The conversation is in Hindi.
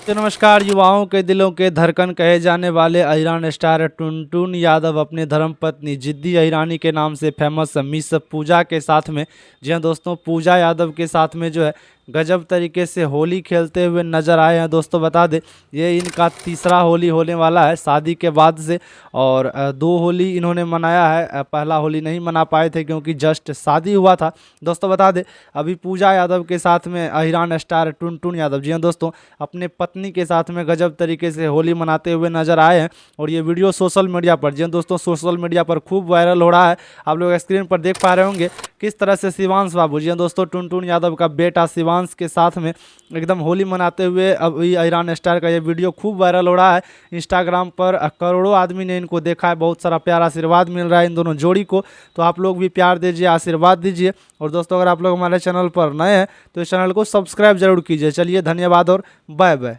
तो नमस्कार। युवाओं के दिलों के धड़कन कहे जाने वाले अहिरान स्टार टुनटुन यादव अपने धर्मपत्नी जिद्दी अहिरानी के नाम से फेमस मिस पूजा के साथ में, जी हाँ दोस्तों, पूजा यादव के साथ में जो है गजब तरीके से होली खेलते हुए नजर आए हैं। दोस्तों बता दें, ये इनका तीसरा होली होने वाला है शादी के बाद से। और दो होली इन्होंने मनाया है। पहला होली नहीं मना पाए थे क्योंकि जस्ट शादी हुआ था। दोस्तों बता दें, अभी पूजा यादव के साथ में अहिरान स्टार टुनटुन यादव, जी हाँ दोस्तों, अपने पत्नी के साथ में गजब तरीके से होली मनाते हुए नजर आए हैं। और ये वीडियो सोशल मीडिया पर, जी हाँ दोस्तों, सोशल मीडिया पर खूब वायरल हो रहा है। आप लोग स्क्रीन पर देख पा रहे होंगे किस तरह से शिवांश बाबू, जी हाँ दोस्तों, टुनटुन यादव का बेटा शिवांश के साथ में एकदम होली मनाते हुए अभी अहिरान स्टार का ये वीडियो खूब वायरल हो रहा है। इंस्टाग्राम पर करोड़ों आदमी ने इनको देखा है। बहुत सारा प्यार आशीर्वाद मिल रहा है इन दोनों जोड़ी को। तो आप लोग भी प्यार दीजिए, आशीर्वाद दीजिए। और दोस्तों, अगर आप लोग हमारे चैनल पर नए हैं तो इस चैनल को सब्सक्राइब जरूर कीजिए। चलिए, धन्यवाद और बाय बाय।